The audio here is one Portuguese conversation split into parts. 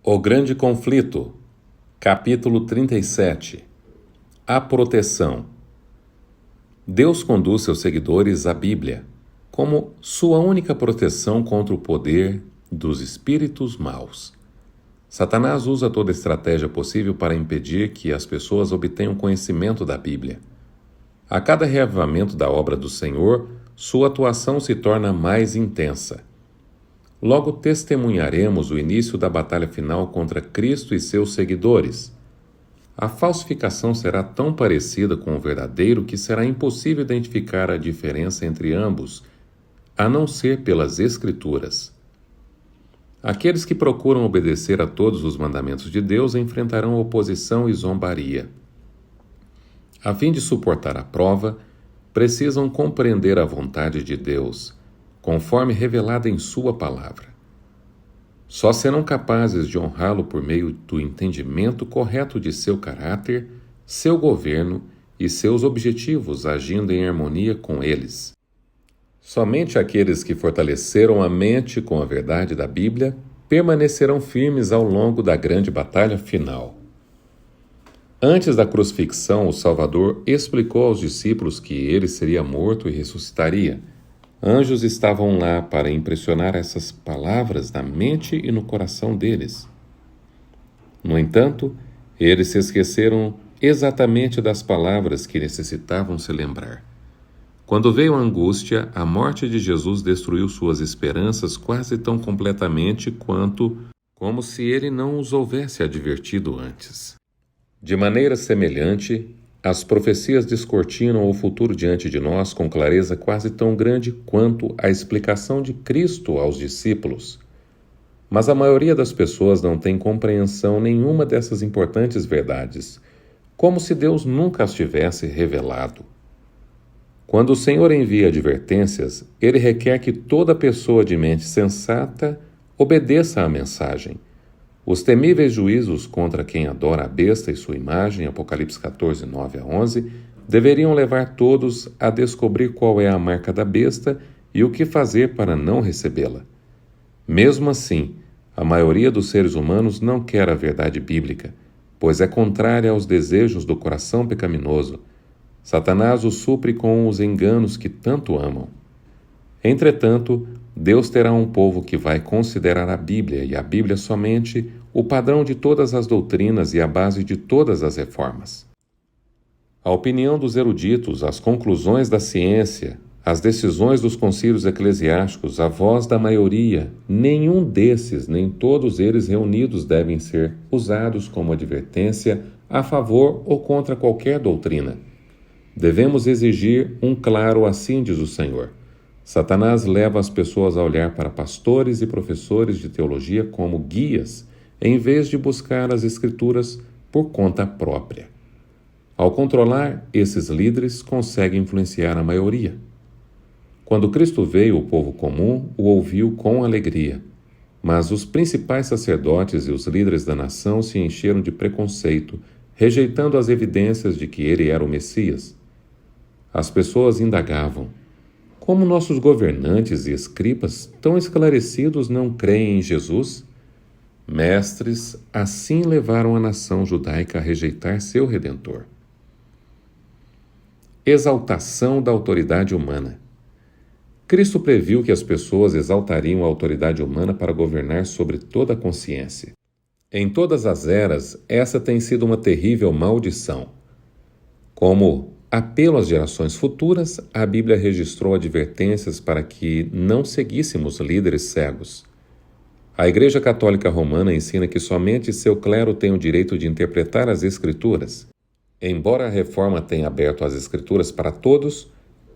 O Grande Conflito, capítulo 37. A proteção. Deus conduz seus seguidores à Bíblia como sua única proteção contra o poder dos espíritos maus. Satanás usa toda estratégia possível para impedir que as pessoas obtenham conhecimento da Bíblia. A cada reavivamento da obra do Senhor, sua atuação se torna mais intensa. Logo testemunharemos o início da batalha final contra Cristo e seus seguidores. A falsificação será tão parecida com o verdadeiro que será impossível identificar a diferença entre ambos, a não ser pelas Escrituras. Aqueles que procuram obedecer a todos os mandamentos de Deus enfrentarão oposição e zombaria. A fim de suportar a prova, precisam compreender a vontade de Deus, conforme revelada em sua palavra. Só serão capazes de honrá-lo por meio do entendimento correto de seu caráter, seu governo e seus objetivos, agindo em harmonia com eles. Somente aqueles que fortaleceram a mente com a verdade da Bíblia permanecerão firmes ao longo da grande batalha final. Antes da crucifixão, o Salvador explicou aos discípulos que ele seria morto e ressuscitaria. Anjos estavam lá para impressionar essas palavras na mente e no coração deles. No entanto, eles se esqueceram exatamente das palavras que necessitavam se lembrar. Quando veio a angústia, a morte de Jesus destruiu suas esperanças quase tão completamente como se ele não os houvesse advertido antes. De maneira semelhante, as profecias descortinam o futuro diante de nós com clareza quase tão grande quanto a explicação de Cristo aos discípulos. Mas a maioria das pessoas não tem compreensão nenhuma dessas importantes verdades, como se Deus nunca as tivesse revelado. Quando o Senhor envia advertências, Ele requer que toda pessoa de mente sensata obedeça à mensagem. Os temíveis juízos contra quem adora a besta e sua imagem, Apocalipse 14, 9 a 11, deveriam levar todos a descobrir qual é a marca da besta e o que fazer para não recebê-la. Mesmo assim, a maioria dos seres humanos não quer a verdade bíblica, pois é contrária aos desejos do coração pecaminoso. Satanás os supre com os enganos que tanto amam. Entretanto, Deus terá um povo que vai considerar a Bíblia e a Bíblia somente o padrão de todas as doutrinas e a base de todas as reformas. A opinião dos eruditos, as conclusões da ciência, as decisões dos concílios eclesiásticos, a voz da maioria, nenhum desses, nem todos eles reunidos devem ser usados como advertência a favor ou contra qualquer doutrina. Devemos exigir um claro assim diz o Senhor. Satanás leva as pessoas a olhar para pastores e professores de teologia como guias, em vez de buscar as Escrituras por conta própria. Ao controlar esses líderes, consegue influenciar a maioria. Quando Cristo veio, o povo comum o ouviu com alegria, mas os principais sacerdotes e os líderes da nação se encheram de preconceito, rejeitando as evidências de que ele era o Messias. As pessoas indagavam: como nossos governantes e escribas tão esclarecidos não creem em Jesus? Mestres assim levaram a nação judaica a rejeitar seu Redentor. Exaltação da autoridade humana. Cristo previu que as pessoas exaltariam a autoridade humana para governar sobre toda a consciência. Em todas as eras, essa tem sido uma terrível maldição. Como apelo às gerações futuras, a Bíblia registrou advertências para que não seguíssemos líderes cegos. A Igreja Católica Romana ensina que somente seu clero tem o direito de interpretar as Escrituras. Embora a Reforma tenha aberto as Escrituras para todos,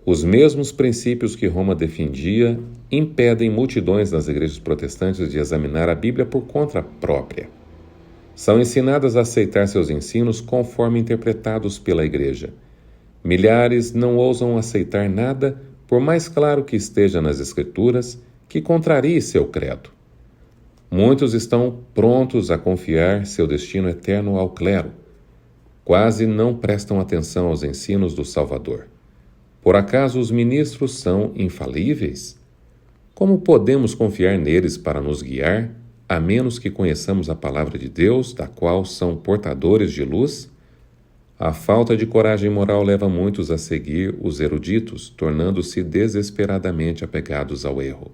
os mesmos princípios que Roma defendia impedem multidões nas igrejas protestantes de examinar a Bíblia por conta própria. São ensinadas a aceitar seus ensinos conforme interpretados pela Igreja. Milhares não ousam aceitar nada, por mais claro que esteja nas Escrituras, que contrarie seu credo. Muitos estão prontos a confiar seu destino eterno ao clero. Quase não prestam atenção aos ensinos do Salvador. Por acaso os ministros são infalíveis? Como podemos confiar neles para nos guiar, a menos que conheçamos a palavra de Deus, da qual são portadores de luz? A falta de coragem moral leva muitos a seguir os eruditos, tornando-se desesperadamente apegados ao erro.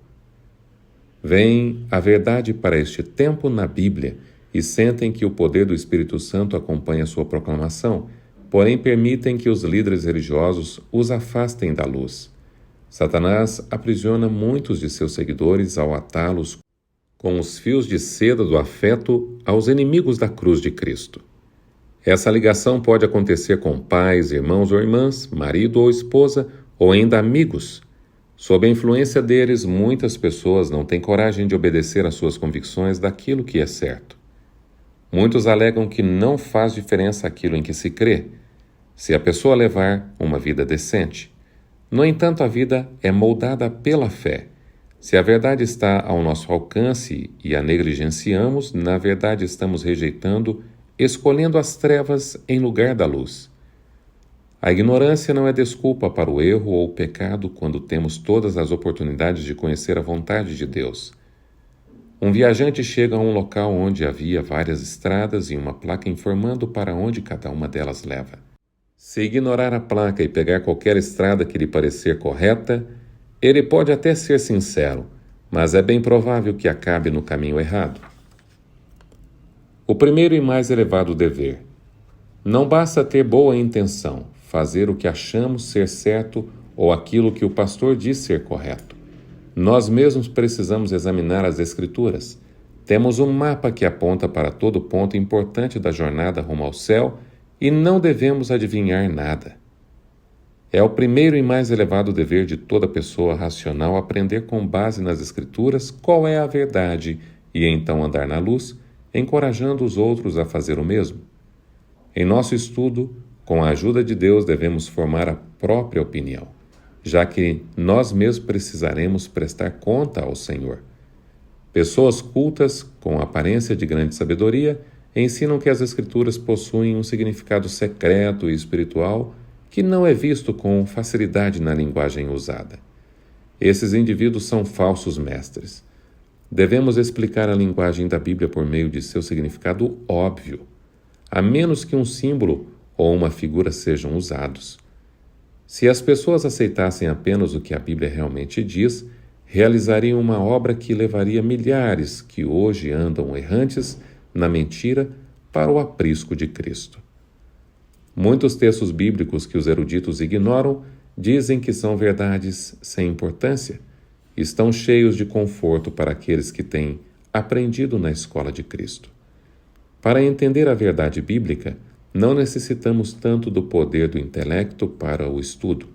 Veem a verdade para este tempo na Bíblia e sentem que o poder do Espírito Santo acompanha sua proclamação, porém permitem que os líderes religiosos os afastem da luz. Satanás aprisiona muitos de seus seguidores ao atá-los com os fios de seda do afeto aos inimigos da cruz de Cristo. Essa ligação pode acontecer com pais, irmãos ou irmãs, marido ou esposa, ou ainda amigos. Sob a influência deles, muitas pessoas não têm coragem de obedecer às suas convicções daquilo que é certo. Muitos alegam que não faz diferença aquilo em que se crê, se a pessoa levar uma vida decente. No entanto, a vida é moldada pela fé. Se a verdade está ao nosso alcance e a negligenciamos, na verdade estamos rejeitando, escolhendo as trevas em lugar da luz. A ignorância não é desculpa para o erro ou o pecado quando temos todas as oportunidades de conhecer a vontade de Deus. Um viajante chega a um local onde havia várias estradas e uma placa informando para onde cada uma delas leva. Se ignorar a placa e pegar qualquer estrada que lhe parecer correta, ele pode até ser sincero, mas é bem provável que acabe no caminho errado. O primeiro e mais elevado dever. Não basta ter boa intenção, fazer o que achamos ser certo ou aquilo que o pastor diz ser correto. Nós mesmos precisamos examinar as Escrituras. Temos um mapa que aponta para todo ponto importante da jornada rumo ao céu e não devemos adivinhar nada. É o primeiro e mais elevado dever de toda pessoa racional aprender com base nas Escrituras qual é a verdade e então andar na luz, encorajando os outros a fazer o mesmo. Em nosso estudo, com a ajuda de Deus, devemos formar a própria opinião, já que nós mesmos precisaremos prestar conta ao Senhor. Pessoas cultas, com aparência de grande sabedoria, ensinam que as Escrituras possuem um significado secreto e espiritual que não é visto com facilidade na linguagem usada. Esses indivíduos são falsos mestres. Devemos explicar a linguagem da Bíblia por meio de seu significado óbvio, a menos que um símbolo ou uma figura sejam usados. Se as pessoas aceitassem apenas o que a Bíblia realmente diz, realizariam uma obra que levaria milhares que hoje andam errantes na mentira para o aprisco de Cristo. Muitos textos bíblicos que os eruditos ignoram dizem que são verdades sem importância. Estão cheios de conforto para aqueles que têm aprendido na escola de Cristo. Para entender a verdade bíblica, não necessitamos tanto do poder do intelecto para o estudo.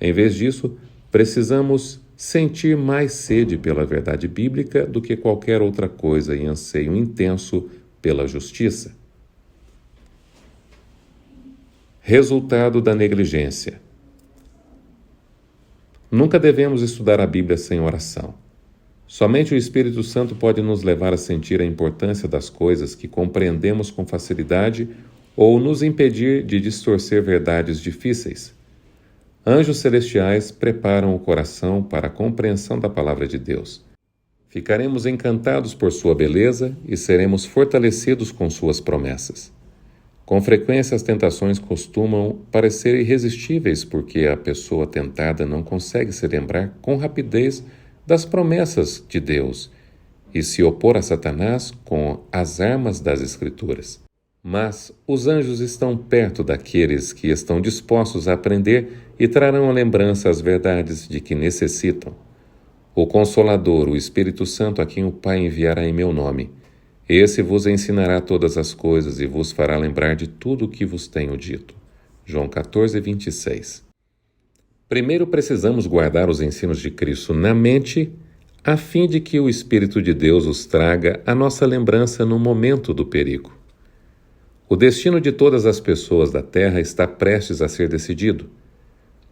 Em vez disso, precisamos sentir mais sede pela verdade bíblica do que qualquer outra coisa e anseio intenso pela justiça. Resultado da negligência. Nunca devemos estudar a Bíblia sem oração. Somente o Espírito Santo pode nos levar a sentir a importância das coisas que compreendemos com facilidade ou nos impedir de distorcer verdades difíceis. Anjos celestiais preparam o coração para a compreensão da palavra de Deus. Ficaremos encantados por sua beleza e seremos fortalecidos com suas promessas. Com frequência, as tentações costumam parecer irresistíveis porque a pessoa tentada não consegue se lembrar com rapidez das promessas de Deus e se opor a Satanás com as armas das Escrituras. Mas os anjos estão perto daqueles que estão dispostos a aprender e trarão à lembrança as verdades de que necessitam. O Consolador, o Espírito Santo, a quem o Pai enviará em meu nome, esse vos ensinará todas as coisas e vos fará lembrar de tudo o que vos tenho dito. João 14, 26. Primeiro precisamos guardar os ensinos de Cristo na mente, a fim de que o Espírito de Deus os traga à nossa lembrança no momento do perigo. O destino de todas as pessoas da terra está prestes a ser decidido.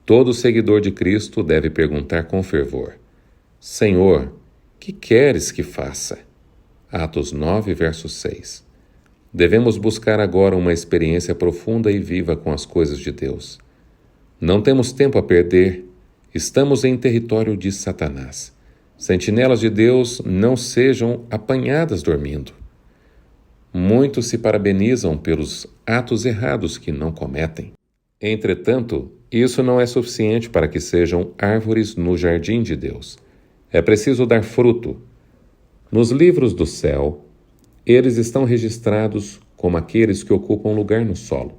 Todo seguidor de Cristo deve perguntar com fervor: Senhor, que queres que faça? Atos 9, verso 6. Devemos buscar agora uma experiência profunda e viva com as coisas de Deus. Não temos tempo a perder. Estamos em território de Satanás. Sentinelas de Deus não sejam apanhadas dormindo. Muitos se parabenizam pelos atos errados que não cometem. Entretanto, isso não é suficiente para que sejam árvores no jardim de Deus. É preciso dar fruto. Nos livros do céu, eles estão registrados como aqueles que ocupam lugar no solo.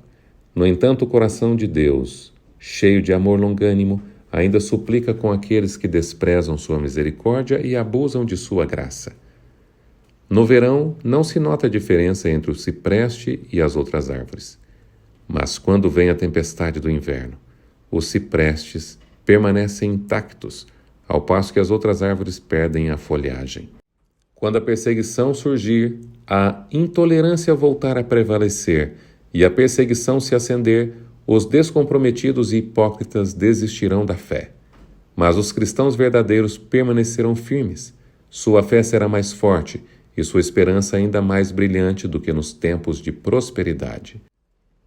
No entanto, o coração de Deus, cheio de amor longânimo, ainda suplica com aqueles que desprezam sua misericórdia e abusam de sua graça. No verão, não se nota a diferença entre o cipreste e as outras árvores. Mas quando vem a tempestade do inverno, os ciprestes permanecem intactos, ao passo que as outras árvores perdem a folhagem. Quando a perseguição surgir, a intolerância voltar a prevalecer e a perseguição se acender, os descomprometidos e hipócritas desistirão da fé. Mas os cristãos verdadeiros permanecerão firmes. Sua fé será mais forte e sua esperança ainda mais brilhante do que nos tempos de prosperidade.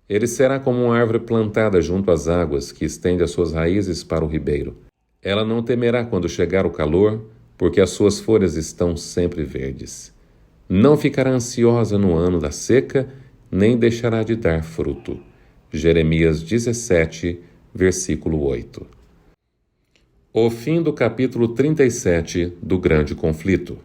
Ele será como uma árvore plantada junto às águas, que estende as suas raízes para o ribeiro. Ela não temerá quando chegar o calor, porque as suas folhas estão sempre verdes. Não ficará ansiosa no ano da seca, nem deixará de dar fruto. Jeremias 17, versículo 8. O fim do capítulo 37 do Grande Conflito.